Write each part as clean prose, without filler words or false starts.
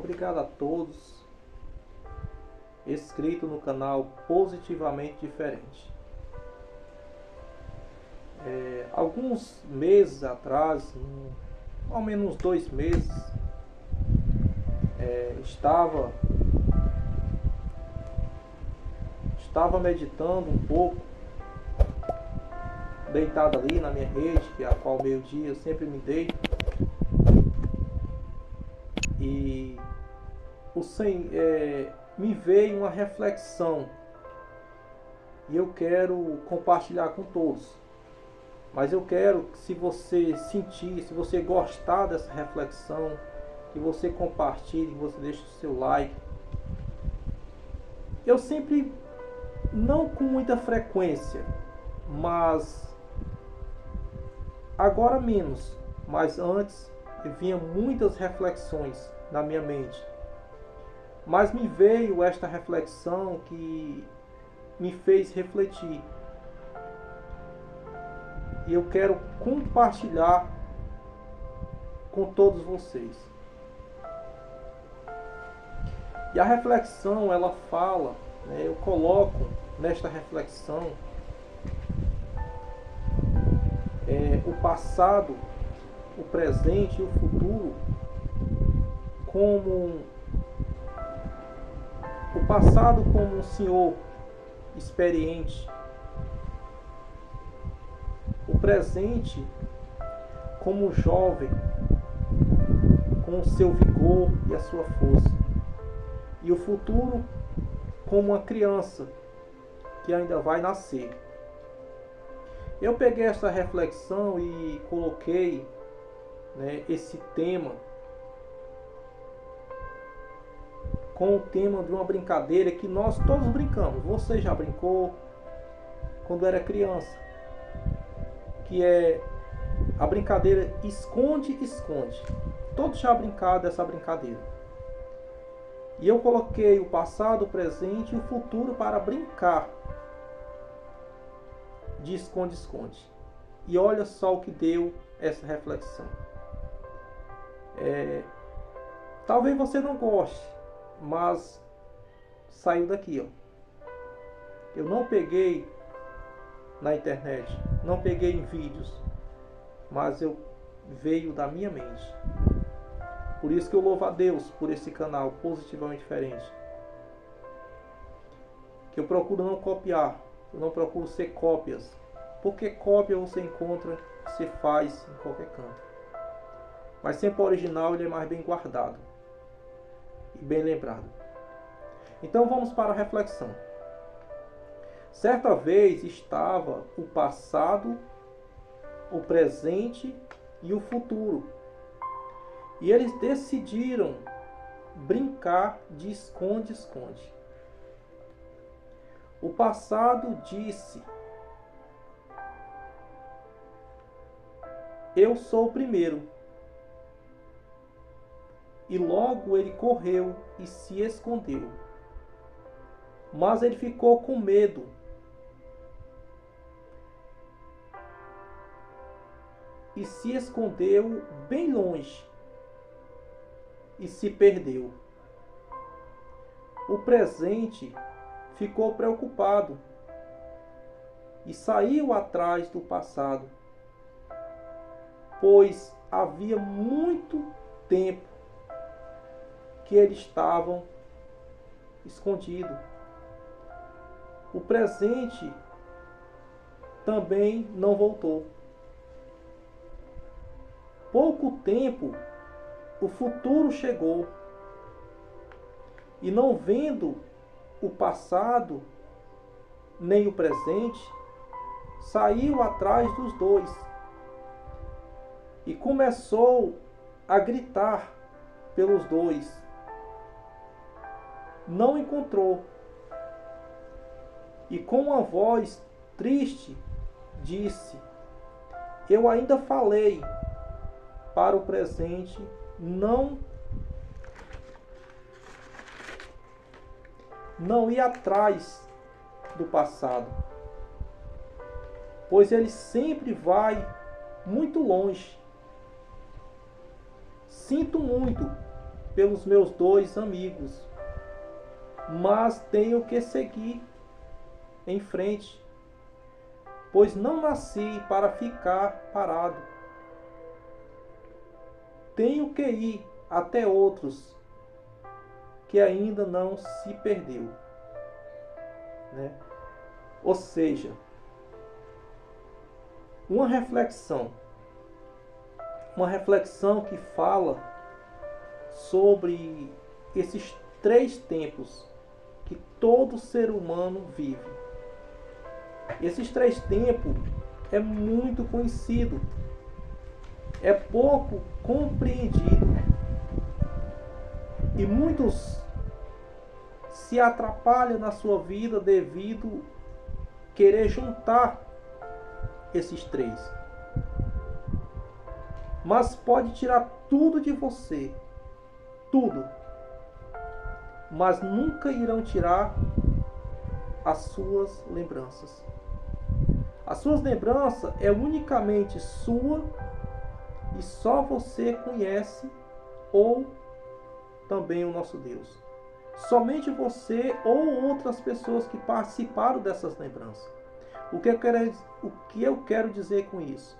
obrigado a todos inscritos no canal Positivamente Diferente. Alguns meses atrás, ao menos 2 meses, estava meditando um pouco, deitado ali na minha rede, que é a qual meio-dia eu sempre me deito, e me veio uma reflexão e eu quero compartilhar com todos. Mas eu quero que, se você sentir, se você gostar dessa reflexão, que você compartilhe, que você deixe o seu like. Eu sempre, não com muita frequência, mas agora menos, mas antes vinha muitas reflexões na minha mente. Mas me veio esta reflexão que me fez refletir. E eu quero compartilhar com todos vocês. E a reflexão, ela fala, eu coloco nesta reflexão o passado, o presente e o futuro como o passado como um senhor experiente, o presente como um jovem com o seu vigor e a sua força, e o futuro como uma criança que ainda vai nascer. Eu peguei essa reflexão e coloquei esse tema com o tema de uma brincadeira que nós todos brincamos. Você já brincou quando era criança, que é a brincadeira esconde-esconde. Todos já brincaram dessa brincadeira. E eu coloquei o passado, o presente e o futuro para brincar de esconde-esconde. E olha só o que deu essa reflexão. Talvez você não goste, mas saiu daqui, ó. Eu não peguei na internet, não peguei em vídeos, mas veio da minha mente. Por isso que eu louvo a Deus por esse canal Positivamente Diferente. Que eu procuro não copiar, eu não procuro ser cópias, porque cópia você encontra, você faz em qualquer canto. Mas sempre o original, ele é mais bem guardado e bem lembrado. Então vamos para a reflexão. Certa vez estava o passado, o presente e o futuro. E eles decidiram brincar de esconde-esconde. O passado disse: eu sou o primeiro. E logo ele correu e se escondeu. Mas ele ficou com medo. E se escondeu bem longe. E se perdeu. O presente ficou preocupado e saiu atrás do passado, pois havia muito tempo que eles estavam escondidos. O presente também não voltou. Pouco tempo, o futuro chegou, e não vendo o passado nem o presente, saiu atrás dos dois e começou a gritar pelos dois. Não encontrou, e com uma voz triste disse: eu ainda falei para o presente não ir atrás do passado, pois ele sempre vai muito longe. Sinto muito pelos meus 2 amigos, mas tenho que seguir em frente, pois não nasci para ficar parado. Tenho que ir até outros que ainda não se perdeu, né? Ou seja, uma reflexão que fala sobre esses 3 tempos que todo ser humano vive. Esses 3 tempos é muito conhecido, é pouco compreendido, e muitos se atrapalham na sua vida devido querer juntar esses 3. Mas pode tirar tudo de você, tudo, mas nunca irão tirar as suas lembranças. As suas lembranças é unicamente sua e só você conhece, ou também o nosso Deus. Somente você ou outras pessoas que participaram dessas lembranças. O que eu quero dizer com isso?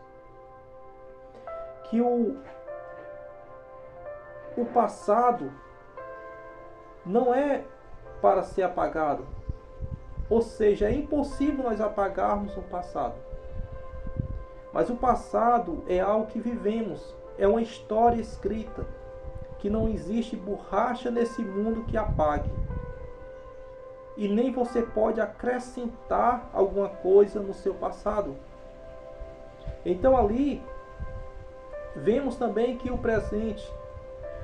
Que o passado não é para ser apagado. Ou seja, é impossível nós apagarmos o passado. Mas o passado é algo que vivemos, é uma história escrita, que não existe borracha nesse mundo que apague. E nem você pode acrescentar alguma coisa no seu passado. Então ali, vemos também que o presente,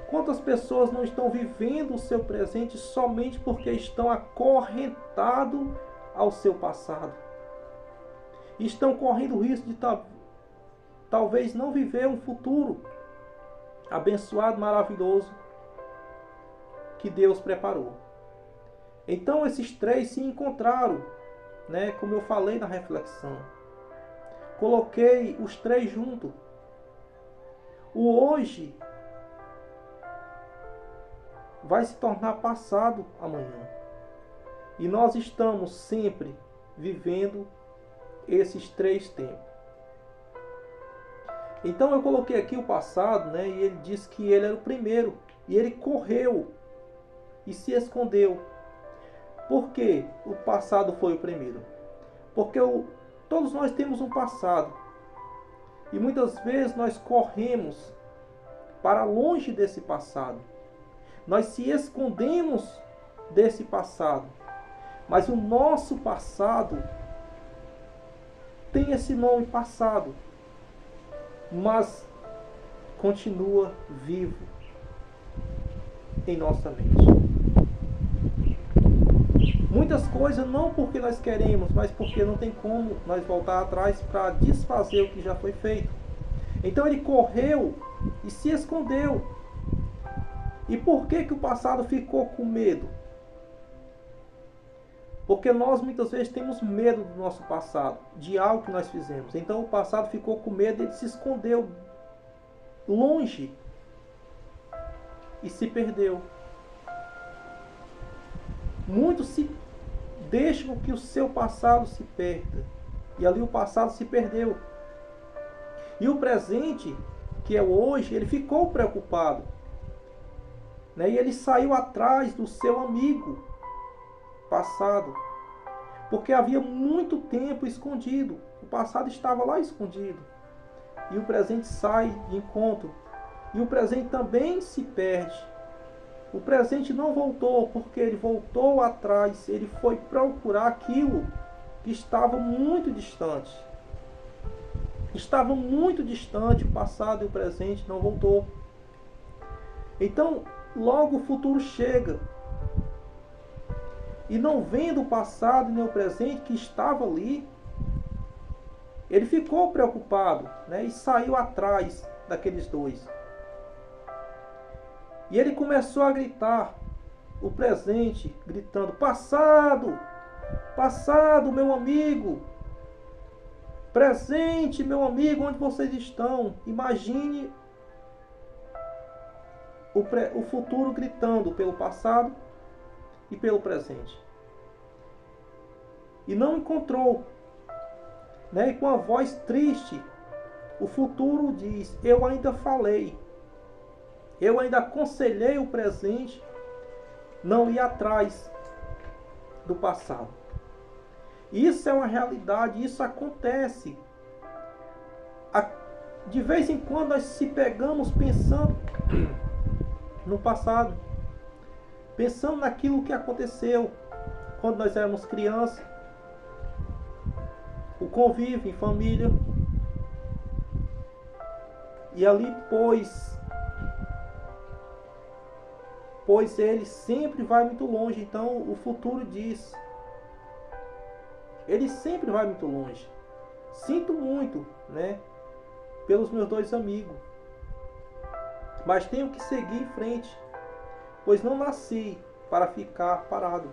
quantas pessoas não estão vivendo o seu presente somente porque estão acorrentados ao seu passado? Estão correndo o risco de talvez não viver um futuro abençoado, maravilhoso que Deus preparou. Então esses 3 se encontraram, né? Como eu falei na reflexão. Coloquei os 3 juntos. O hoje vai se tornar passado amanhã. E nós estamos sempre vivendo esses 3 tempos. Então eu coloquei aqui o passado, né? E ele disse que ele era o primeiro. E ele correu e se escondeu. Por que o passado foi o primeiro? Porque todos nós temos um passado. E muitas vezes nós corremos para longe desse passado. Nós se escondemos desse passado. Mas o nosso passado tem esse nome, passado. Mas continua vivo em nossa mente. Muitas coisas não porque nós queremos, mas porque não tem como nós voltar atrás para desfazer o que já foi feito. Então ele correu e se escondeu. E por que o passado ficou com medo? Porque nós muitas vezes temos medo do nosso passado, de algo que nós fizemos. Então o passado ficou com medo, ele se escondeu longe e se perdeu. Muitos se deixam que o seu passado se perda. E ali o passado se perdeu. E o presente, que é o hoje, ele ficou preocupado, né? E ele saiu atrás do seu amigo passado, porque havia muito tempo escondido. O passado estava lá escondido. E o presente sai de encontro. E o presente também se perde. O presente não voltou, porque ele voltou atrás. Ele foi procurar aquilo que estava muito distante. Estava muito distante o passado e o presente não voltou. Então, logo o futuro chega. E não vendo o passado nem o presente que estava ali, ele ficou preocupado, né? E saiu atrás daqueles 2. E ele começou a gritar, o presente, gritando: passado, passado, meu amigo, presente, meu amigo, onde vocês estão? Imagine o futuro gritando pelo passado e pelo presente. E não encontrou, né? E com a voz triste, o futuro diz: eu ainda falei, eu ainda aconselhei o presente não ir atrás do passado. Isso é uma realidade, isso acontece. De vez em quando nós se pegamos pensando no passado, pensando naquilo que aconteceu quando nós éramos crianças, o convívio em família, e ali pois ele sempre vai muito longe. Então o futuro diz: ele sempre vai muito longe. Sinto muito, né, pelos meus dois amigos, mas tenho que seguir em frente, pois não nasci para ficar parado.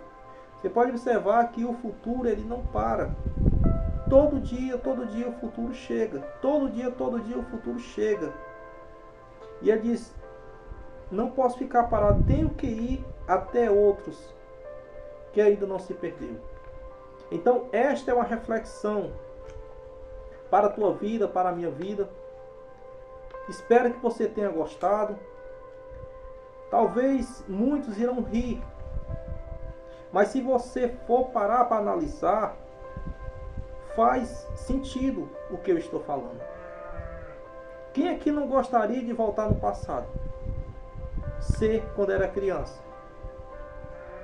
Você pode observar que o futuro, ele não para. Todo dia o futuro chega. Todo dia o futuro chega. E ele diz: não posso ficar parado, tenho que ir até outros que ainda não se perdeu. Então esta é uma reflexão para a tua vida, para a minha vida. Espero que você tenha gostado. Talvez muitos irão rir, mas se você for parar para analisar, faz sentido o que eu estou falando. Quem aqui não gostaria de voltar no passado? Ser quando era criança.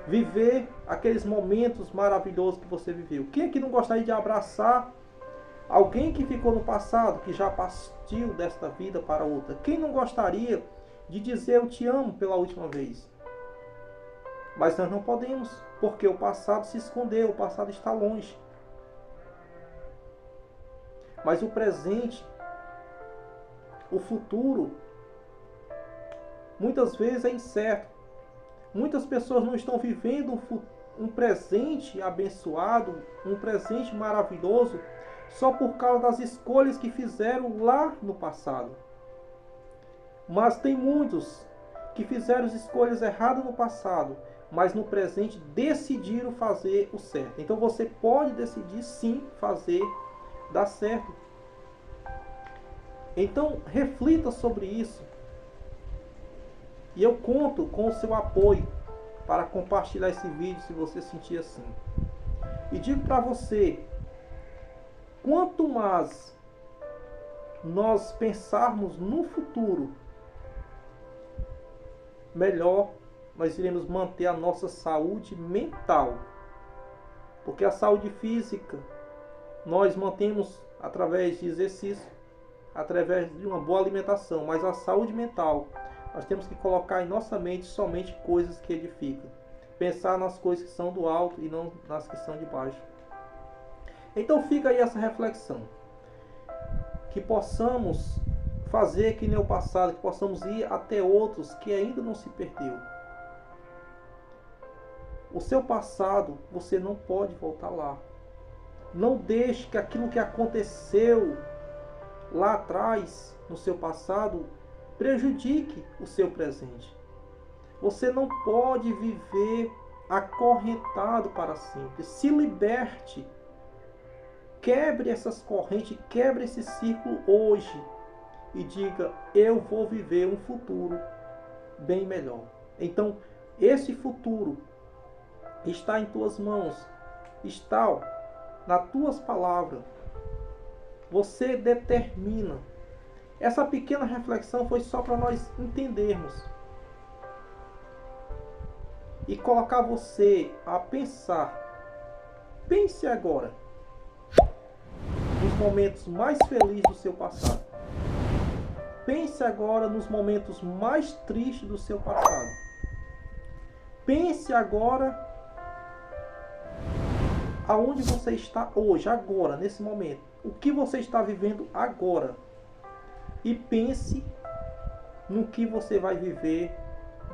Viver aqueles momentos maravilhosos que você viveu. Quem aqui não gostaria de abraçar alguém que ficou no passado, que já partiu desta vida para outra? Quem não gostaria de dizer eu te amo pela última vez? Mas nós não podemos, porque o passado se escondeu, o passado está longe. Mas o presente, o futuro, muitas vezes é incerto. Muitas pessoas não estão vivendo um presente abençoado, um presente maravilhoso, só por causa das escolhas que fizeram lá no passado. Mas tem muitos que fizeram as escolhas erradas no passado, mas no presente decidiram fazer o certo. Então você pode decidir sim fazer dar certo. Então reflita sobre isso. E eu conto com o seu apoio para compartilhar esse vídeo se você sentir assim. E digo para você, quanto mais nós pensarmos no futuro, melhor nós iremos manter a nossa saúde mental. Porque a saúde física nós mantemos através de exercício, através de uma boa alimentação, mas a saúde mental nós temos que colocar em nossa mente somente coisas que edificam. Pensar nas coisas que são do alto e não nas que são de baixo. Então fica aí essa reflexão. Que possamos fazer que nem o passado, que possamos ir até outros que ainda não se perdeu. O seu passado, você não pode voltar lá. Não deixe que aquilo que aconteceu lá atrás, no seu passado, prejudique o seu presente. Você não pode viver acorrentado para sempre. Se liberte. Quebre essas correntes, quebre esse círculo hoje. E diga: eu vou viver um futuro bem melhor. Então, esse futuro está em tuas mãos. Está nas tuas palavras. Você determina. Essa pequena reflexão foi só para nós entendermos e colocar você a pensar. Pense agora nos momentos mais felizes do seu passado. Pense agora nos momentos mais tristes do seu passado. Pense agora aonde você está hoje, agora, nesse momento. O que você está vivendo agora. E pense no que você vai viver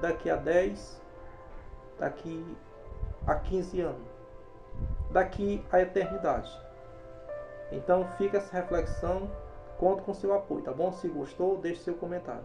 daqui a 10, daqui a 15 anos, daqui à eternidade. Então fica essa reflexão, conto com seu apoio, tá bom? Se gostou, deixe seu comentário.